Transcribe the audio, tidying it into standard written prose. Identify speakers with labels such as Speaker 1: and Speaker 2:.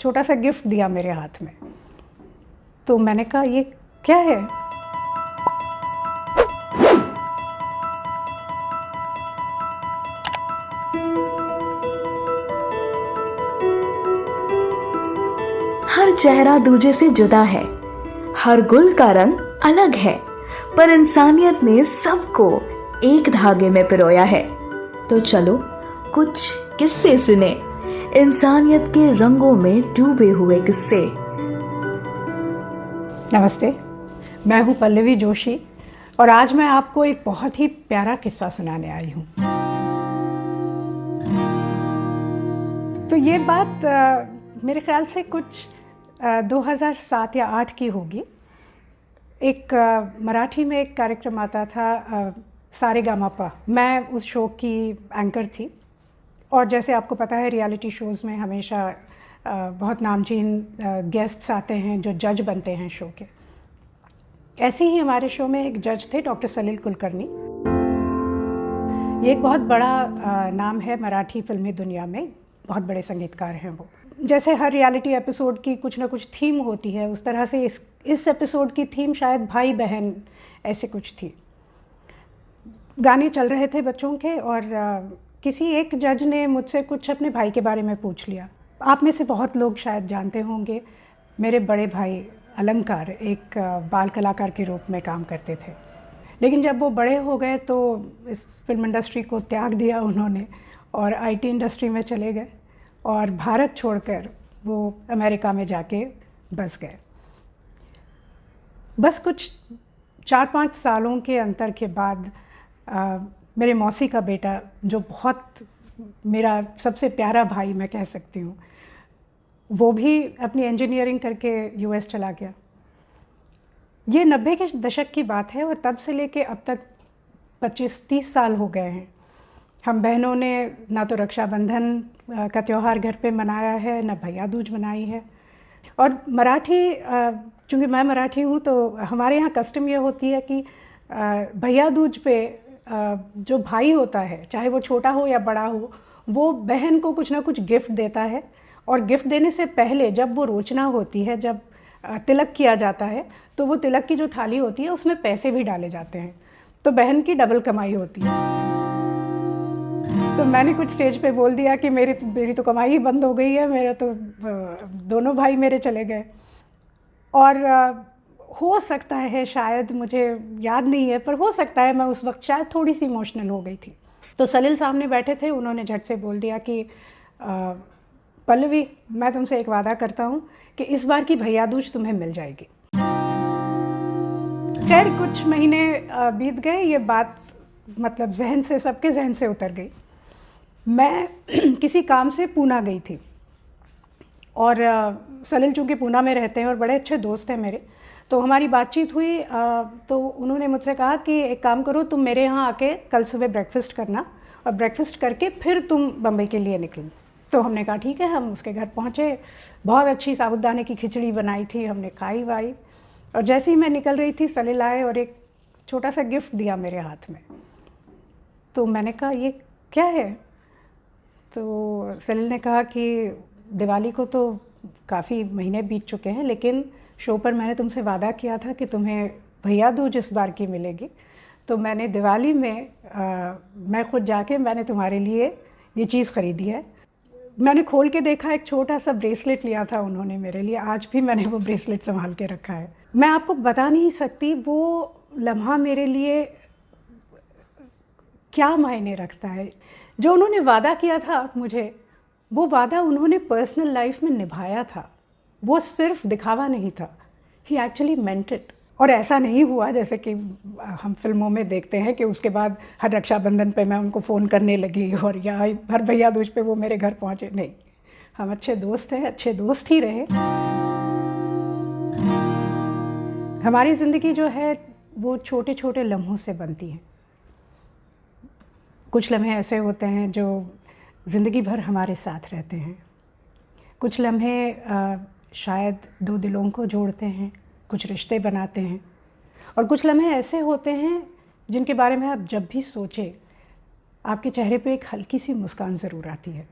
Speaker 1: छोटा सा गिफ्ट दिया मेरे हाथ में। तो मैंने कहा ये क्या है?
Speaker 2: हर चेहरा दूजे से जुदा है, हर गुल का रंग अलग है, पर इंसानियत ने सबको एक धागे में पिरोया है। तो चलो कुछ किस्से सुने, इंसानियत के रंगों में डूबे हुए किस्से।
Speaker 1: नमस्ते, मैं हूँ पल्लवी जोशी और आज मैं आपको एक बहुत ही प्यारा किस्सा सुनाने आई हूँ। तो ये बात मेरे ख्याल से कुछ 2007 या 8 की होगी। एक मराठी में एक कार्यक्रम आता था सारेगामापा। मैं उस शो की एंकर थी और जैसे आपको पता है रियलिटी शोज़ में हमेशा बहुत नामचीन गेस्ट्स आते हैं जो जज बनते हैं शो के। ऐसे ही हमारे शो में एक जज थे डॉक्टर सलील कुलकर्णी। ये एक बहुत बड़ा नाम है मराठी फिल्मी दुनिया में, बहुत बड़े संगीतकार हैं वो। जैसे हर रियलिटी एपिसोड की कुछ ना कुछ थीम होती है, उस तरह से इस एपिसोड की थीम शायद भाई बहन ऐसे कुछ थी। गाने चल रहे थे बच्चों के और किसी एक जज ने मुझसे कुछ अपने भाई के बारे में पूछ लिया। आप में से बहुत लोग शायद जानते होंगे, मेरे बड़े भाई अलंकार एक बाल कलाकार के रूप में काम करते थे, लेकिन जब वो बड़े हो गए तो इस फिल्म इंडस्ट्री को त्याग दिया उन्होंने और आईटी इंडस्ट्री में चले गए और भारत छोड़कर वो अमेरिका में जाके बस गए। बस कुछ 4-5 सालों के अंतर के बाद मेरे मौसी का बेटा, जो बहुत मेरा सबसे प्यारा भाई मैं कह सकती हूँ, वो भी अपनी इंजीनियरिंग करके यूएस चला गया। ये 90 के दशक की बात है और तब से लेके अब तक 25-30 साल हो गए हैं। हम बहनों ने ना तो रक्षाबंधन का त्यौहार घर पे मनाया है, ना भैया दूज मनाई है। और मराठी, चूँकि मैं मराठी हूँ तो हमारे यहाँ कस्टम ये होती है कि भैया दूज पे जो भाई होता है, चाहे वो छोटा हो या बड़ा हो, वो बहन को कुछ ना कुछ गिफ्ट देता है। और गिफ्ट देने से पहले जब वो रोचना होती है, जब तिलक किया जाता है, तो वो तिलक की जो थाली होती है उसमें पैसे भी डाले जाते हैं, तो बहन की डबल कमाई होती है। तो मैंने कुछ स्टेज पे बोल दिया कि मेरी तो कमाई ही बंद हो गई है, मेरा तो दोनों भाई मेरे चले गए। और हो सकता है, शायद मुझे याद नहीं है, पर हो सकता है मैं उस वक्त शायद थोड़ी सी इमोशनल हो गई थी। तो सलील सामने बैठे थे, उन्होंने झट से बोल दिया कि पल्लवी, मैं तुमसे एक वादा करता हूँ कि इस बार की भैया दूज तुम्हें मिल जाएगी। खैर कुछ महीने बीत गए, ये बात मतलब जहन से, सबके जहन से उतर गई। मैं किसी काम से पूना गई थी और सलील चूँकि पूना में रहते हैं और बड़े अच्छे दोस्त हैं मेरे, तो हमारी बातचीत हुई। तो उन्होंने मुझसे कहा कि एक काम करो, तुम मेरे यहाँ आके कल सुबह ब्रेकफास्ट करना और ब्रेकफास्ट करके फिर तुम बम्बई के लिए निकलो। तो हमने कहा ठीक है। हम उसके घर पहुँचे, बहुत अच्छी साबूदाने की खिचड़ी बनाई थी, हमने खाई वाई। और जैसे ही मैं निकल रही थी, सलील आए और एक छोटा सा गिफ्ट दिया मेरे हाथ में। तो मैंने कहा ये क्या है? तो सलील ने कहा कि दिवाली को तो काफ़ी महीने बीत चुके हैं, लेकिन शो पर मैंने तुमसे वादा किया था कि तुम्हें भैया दूज इस बार की मिलेगी, तो मैंने दिवाली में मैं खुद जाके मैंने तुम्हारे लिए ये चीज़ ख़रीदी है। मैंने खोल के देखा, एक छोटा सा ब्रेसलेट लिया था उन्होंने मेरे लिए, आज भी मैंने वो ब्रेसलेट संभाल के रखा है। मैं आपको बता नहीं सकती वो लम्हा मेरे लिए क्या मायने रखता है। जो उन्होंने वादा किया था मुझे, वो वादा उन्होंने पर्सनल लाइफ में निभाया था, वो सिर्फ दिखावा नहीं था। ही एक्चुअली मेंट इट। और ऐसा नहीं हुआ जैसे कि हम फिल्मों में देखते हैं कि उसके बाद हर रक्षाबंधन पे मैं उनको फ़ोन करने लगी और या हर भैया दूज पे वो मेरे घर पहुँचे। नहीं, हम अच्छे दोस्त हैं, अच्छे दोस्त ही रहे। हमारी ज़िंदगी जो है वो छोटे छोटे लम्हों से बनती है। कुछ लम्हे ऐसे होते हैं जो ज़िंदगी भर हमारे साथ रहते हैं। कुछ लम्हे शायद दो दिलों को जोड़ते हैं, कुछ रिश्ते बनाते हैं, और कुछ लम्हे ऐसे होते हैं जिनके बारे में आप जब भी सोचें आपके चेहरे पे एक हल्की सी मुस्कान ज़रूर आती है।